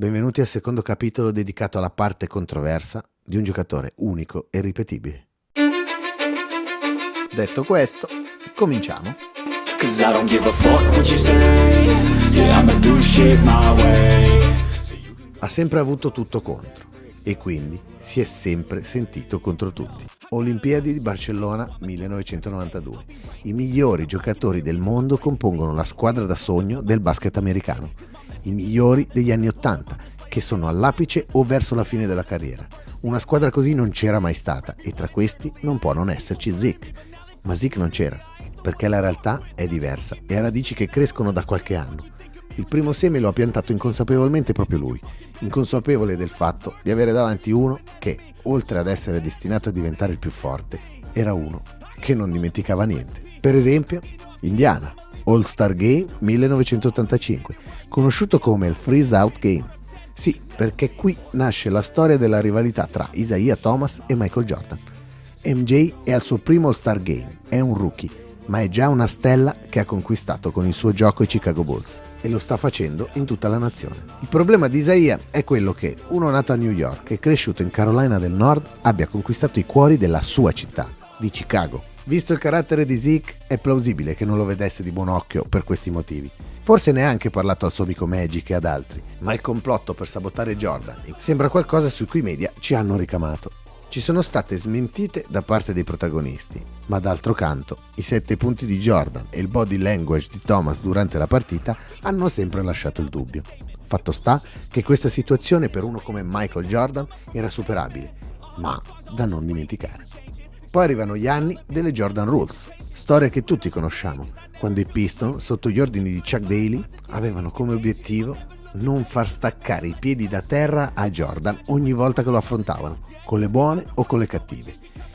Benvenuti al secondo capitolo dedicato alla parte controversa di un giocatore unico e ripetibile. Detto questo, cominciamo. Cause I don't give a fuck what you say. Yeah, I'ma do shit my way. Ha sempre avuto tutto contro e quindi si è sempre sentito contro tutti. Olimpiadi di Barcellona 1992. I migliori giocatori del mondo compongono la squadra da sogno del basket americano. I migliori degli anni 80, che sono all'apice o verso la fine della carriera. Una squadra così non c'era mai stata e tra questi non può non esserci Zick. Ma Zick non c'era, perché la realtà è diversa e ha radici che crescono da qualche anno. Il primo seme lo ha piantato inconsapevolmente proprio lui, inconsapevole del fatto di avere davanti uno che, oltre ad essere destinato a diventare il più forte, era uno che non dimenticava niente. Per esempio, Indiana, All-Star Game 1985, conosciuto come il Freeze Out Game. Sì, perché qui nasce la storia della rivalità tra Isaiah Thomas e Michael Jordan. MJ è al suo primo All-Star Game, è un rookie, ma è già una stella che ha conquistato con il suo gioco i Chicago Bulls e lo sta facendo in tutta la nazione. Il problema di Isaiah è quello che uno nato a New York e cresciuto in Carolina del Nord abbia conquistato i cuori della sua città, di Chicago. Visto il carattere di Zeke, è plausibile che non lo vedesse di buon occhio per questi motivi. Forse ne ha anche parlato al suo amico Magic e ad altri, ma il complotto per sabotare Jordan sembra qualcosa su cui i media ci hanno ricamato. Ci sono state smentite da parte dei protagonisti, ma d'altro canto i 7 punti di Jordan e il body language di Thomas durante la partita hanno sempre lasciato il dubbio. Fatto sta che questa situazione per uno come Michael Jordan era superabile, ma da non dimenticare. Poi arrivano gli anni delle Jordan Rules, storia che tutti conosciamo, quando i Pistons, sotto gli ordini di Chuck Daly, avevano come obiettivo non far staccare i piedi da terra a Jordan ogni volta che lo affrontavano, con le buone o con le cattive.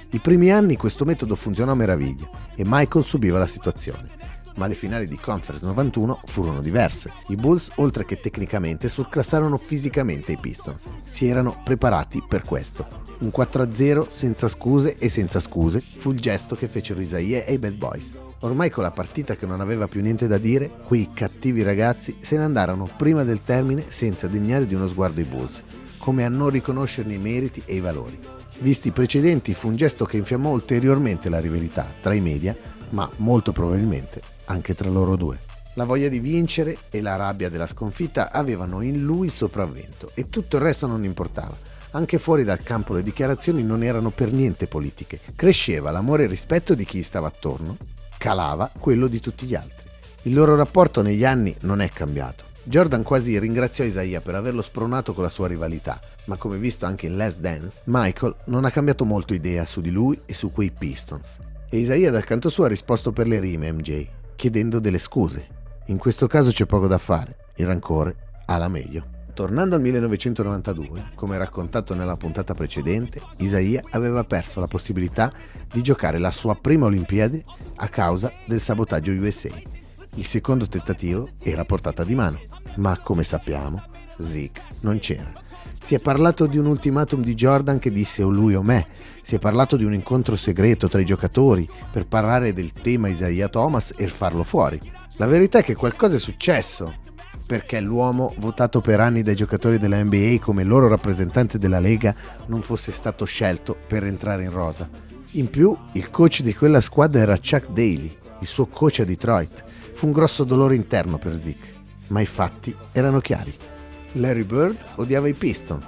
I primi anni questo metodo funzionò a meraviglia e Michael subiva la situazione, ma le finali di Conference 91 furono diverse. I Bulls, oltre che tecnicamente, surclassarono fisicamente i Pistons. Si erano preparati per questo. Un 4-0 senza scuse e senza scuse fu il gesto che fecero Isaiah e i Bad Boys. Ormai con la partita che non aveva più niente da dire, quei cattivi ragazzi se ne andarono prima del termine senza degnare di uno sguardo i Bulls, come a non riconoscerne i meriti e i valori. Visti i precedenti, fu un gesto che infiammò ulteriormente la rivalità tra i media, ma molto probabilmente anche tra loro due. La voglia di vincere e la rabbia della sconfitta avevano in lui il sopravvento e tutto il resto non importava. Anche fuori dal campo le dichiarazioni non erano per niente politiche. Cresceva l'amore e il rispetto di chi gli stava attorno, calava quello di tutti gli altri. Il loro rapporto negli anni non è cambiato. Jordan quasi ringraziò Isaiah per averlo spronato con la sua rivalità, ma come visto anche in Last Dance, Michael non ha cambiato molto idea su di lui e su quei Pistons. E Isaiah dal canto suo ha risposto per le rime MJ, chiedendo delle scuse. In questo caso c'è poco da fare, il rancore ha la meglio. Tornando al 1992, come raccontato nella puntata precedente, Isaiah aveva perso la possibilità di giocare la sua prima Olimpiade a causa del sabotaggio USA. Il secondo tentativo era a portata di mano, ma come sappiamo, Zeke non c'era. Si è parlato di un ultimatum di Jordan che disse o lui o me, si è parlato di un incontro segreto tra i giocatori per parlare del tema Isaiah Thomas e farlo fuori. La verità è che qualcosa è successo, perché l'uomo votato per anni dai giocatori della NBA come loro rappresentante della Lega non fosse stato scelto per entrare in rosa. In più, il coach di quella squadra era Chuck Daly, il suo coach a Detroit. Fu un grosso dolore interno per Zeke, ma i fatti erano chiari. Larry Bird odiava i Pistons,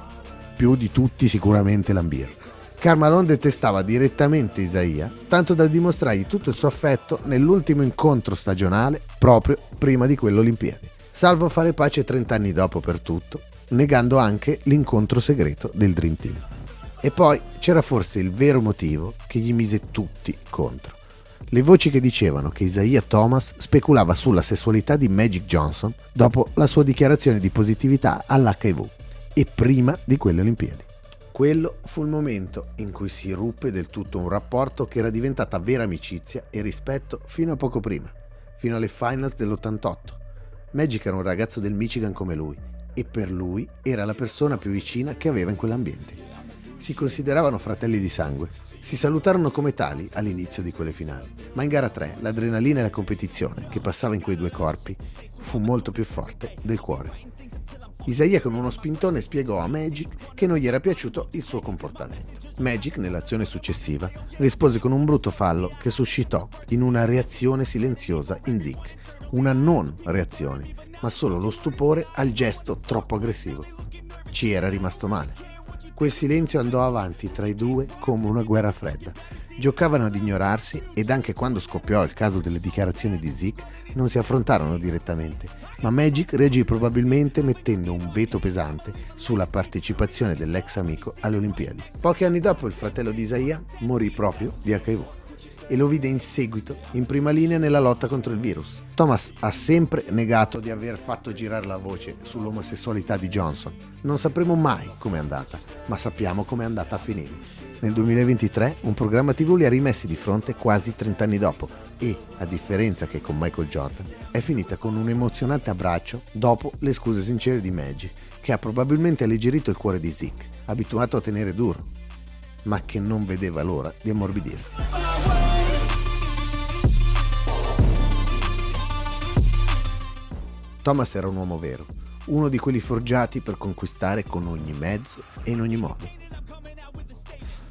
più di tutti sicuramente Lambeer. Karl Malone detestava direttamente Isaiah, tanto da dimostrargli tutto il suo affetto nell'ultimo incontro stagionale proprio prima di quell'Olimpiade, salvo fare pace 30 anni dopo per tutto, negando anche l'incontro segreto del Dream Team. E poi c'era forse il vero motivo che gli mise tutti contro. Le voci che dicevano che Isaiah Thomas speculava sulla sessualità di Magic Johnson dopo la sua dichiarazione di positività all'HIV e prima di quelle Olimpiadi. Quello fu il momento in cui si ruppe del tutto un rapporto che era diventata vera amicizia e rispetto fino a poco prima, fino alle finals dell'88. Magic era un ragazzo del Michigan come lui e per lui era la persona più vicina che aveva in quell'ambiente. Si consideravano fratelli di sangue. Si salutarono come tali all'inizio di quelle finali, ma in gara 3 l'adrenalina e la competizione che passava in quei due corpi fu molto più forte del cuore. Isaiah con uno spintone spiegò a Magic che non gli era piaciuto il suo comportamento. Magic, nell'azione successiva, rispose con un brutto fallo che suscitò in una reazione silenziosa in Zeke. Una non reazione, ma solo lo stupore al gesto troppo aggressivo. Ci era rimasto male. Quel silenzio andò avanti tra i due come una guerra fredda. Giocavano ad ignorarsi ed anche quando scoppiò il caso delle dichiarazioni di Zeke non si affrontarono direttamente, ma Magic reagì probabilmente mettendo un veto pesante sulla partecipazione dell'ex amico alle Olimpiadi. Pochi anni dopo il fratello di Isaiah morì proprio di HIV e lo vide in seguito in prima linea nella lotta contro il virus. Thomas ha sempre negato di aver fatto girare la voce sull'omosessualità di Johnson. Non sapremo mai com'è andata, ma sappiamo com'è andata a finire. Nel 2023 un programma TV li ha rimessi di fronte quasi 30 anni dopo e, a differenza che con Michael Jordan, è finita con un emozionante abbraccio dopo le scuse sincere di Magic, che ha probabilmente alleggerito il cuore di Zeke, abituato a tenere duro, ma che non vedeva l'ora di ammorbidirsi. Thomas era un uomo vero, uno di quelli forgiati per conquistare con ogni mezzo e in ogni modo.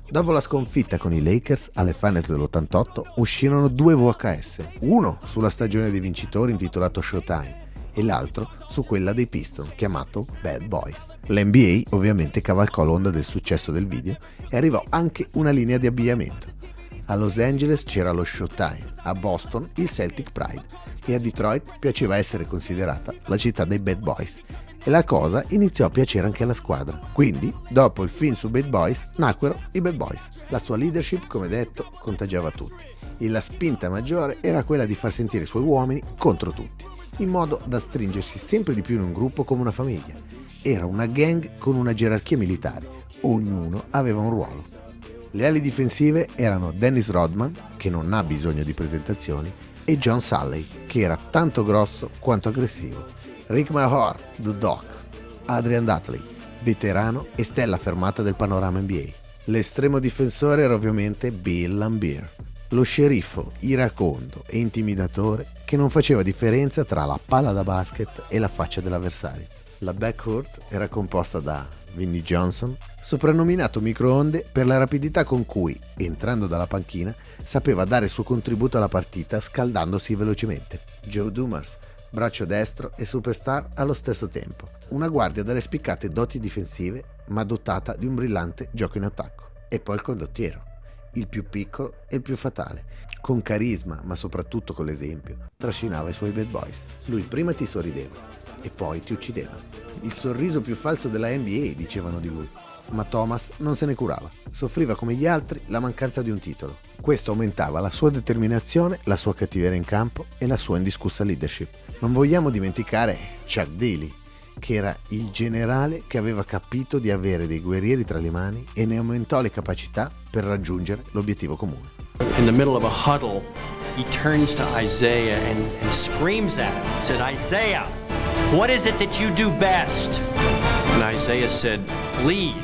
Dopo la sconfitta con i Lakers alle finals dell'88 uscirono 2 VHS, uno sulla stagione dei vincitori intitolato Showtime e l'altro su quella dei Pistons chiamato Bad Boys. L'NBA ovviamente cavalcò l'onda del successo del video e arrivò anche una linea di abbigliamento. A Los Angeles c'era lo Showtime, a Boston il Celtic Pride e a Detroit piaceva essere considerata la città dei Bad Boys. E la cosa iniziò a piacere anche alla squadra. Quindi, dopo il film su Bad Boys, nacquero i Bad Boys. La sua leadership, come detto, contagiava tutti. E la spinta maggiore era quella di far sentire i suoi uomini contro tutti, in modo da stringersi sempre di più in un gruppo come una famiglia. Era una gang con una gerarchia militare. Ognuno aveva un ruolo. Le ali difensive erano Dennis Rodman, che non ha bisogno di presentazioni, e John Salley, che era tanto grosso quanto aggressivo. Rick Mahorn, The Doc, Adrian Dudley, veterano e stella fermata del panorama NBA. L'estremo difensore era ovviamente Bill Laimbeer, lo sceriffo iracondo e intimidatore che non faceva differenza tra la palla da basket e la faccia dell'avversario. La backcourt era composta da Vinnie Johnson, soprannominato microonde per la rapidità con cui, entrando dalla panchina, sapeva dare il suo contributo alla partita scaldandosi velocemente. Joe Dumars, braccio destro e superstar allo stesso tempo. Una guardia dalle spiccate doti difensive, ma dotata di un brillante gioco in attacco. E poi il condottiero, il più piccolo e il più fatale. Con carisma, ma soprattutto con l'esempio, trascinava i suoi Bad Boys. Lui prima ti sorrideva e poi ti uccideva. Il sorriso più falso della NBA, dicevano di lui. Ma Thomas non se ne curava. Soffriva come gli altri la mancanza di un titolo. Questo aumentava la sua determinazione, la sua cattiveria in campo e la sua indiscussa leadership. Non vogliamo dimenticare Chuck Daly, che era il generale che aveva capito di avere dei guerrieri tra le mani e ne aumentò le capacità per raggiungere l'obiettivo comune. In the middle of a huddle, he turns to Isaiah and screams at him. He said, "Isaiah, what is it that you do best?" And Isaiah said, "Lead."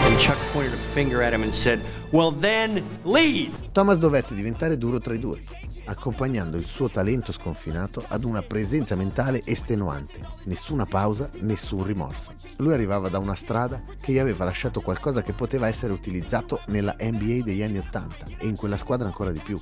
And Chuck pointed a finger at him and said, "Well then, lead." Thomas dovette diventare duro tra i duri, accompagnando il suo talento sconfinato ad una presenza mentale estenuante. Nessuna pausa, nessun rimorso. Lui arrivava da una strada che gli aveva lasciato qualcosa che poteva essere utilizzato nella NBA degli anni '80 e in quella squadra ancora di più.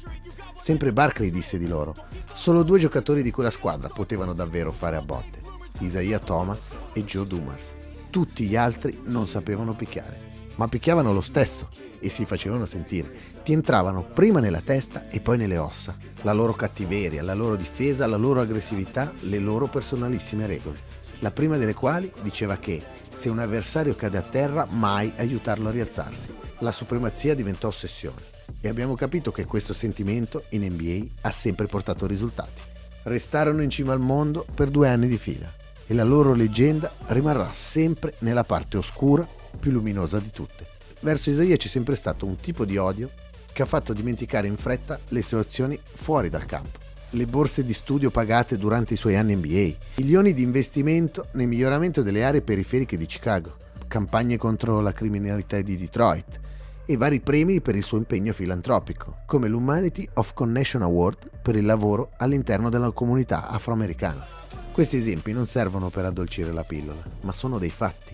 Sempre Barkley disse di loro: solo 2 giocatori di quella squadra potevano davvero fare a botte: Isaiah Thomas e Joe Dumars. Tutti gli altri non sapevano picchiare, ma picchiavano lo stesso e si facevano sentire. Ti entravano prima nella testa e poi nelle ossa. La loro cattiveria, la loro difesa, la loro aggressività, le loro personalissime regole. La prima delle quali diceva che se un avversario cade a terra, mai aiutarlo a rialzarsi. La supremazia diventò ossessione e abbiamo capito che questo sentimento in NBA ha sempre portato risultati. Restarono in cima al mondo per 2 anni di fila e la loro leggenda rimarrà sempre nella parte oscura più luminosa di tutte. Verso Isaiah c'è sempre stato un tipo di odio che ha fatto dimenticare in fretta le sue azioni fuori dal campo. Le borse di studio pagate durante i suoi anni NBA, milioni di investimento nel miglioramento delle aree periferiche di Chicago, campagne contro la criminalità di Detroit e vari premi per il suo impegno filantropico, come l'Humanity of Connection Award per il lavoro all'interno della comunità afroamericana. Questi esempi non servono per addolcire la pillola, ma sono dei fatti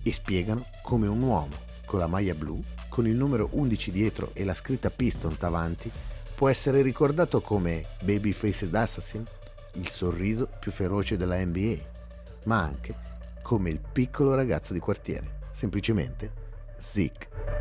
e spiegano come un uomo con la maglia blu, con il numero 11 dietro e la scritta Pistons davanti, può essere ricordato come Babyfaced Assassin, il sorriso più feroce della NBA, ma anche come il piccolo ragazzo di quartiere, semplicemente Zeke.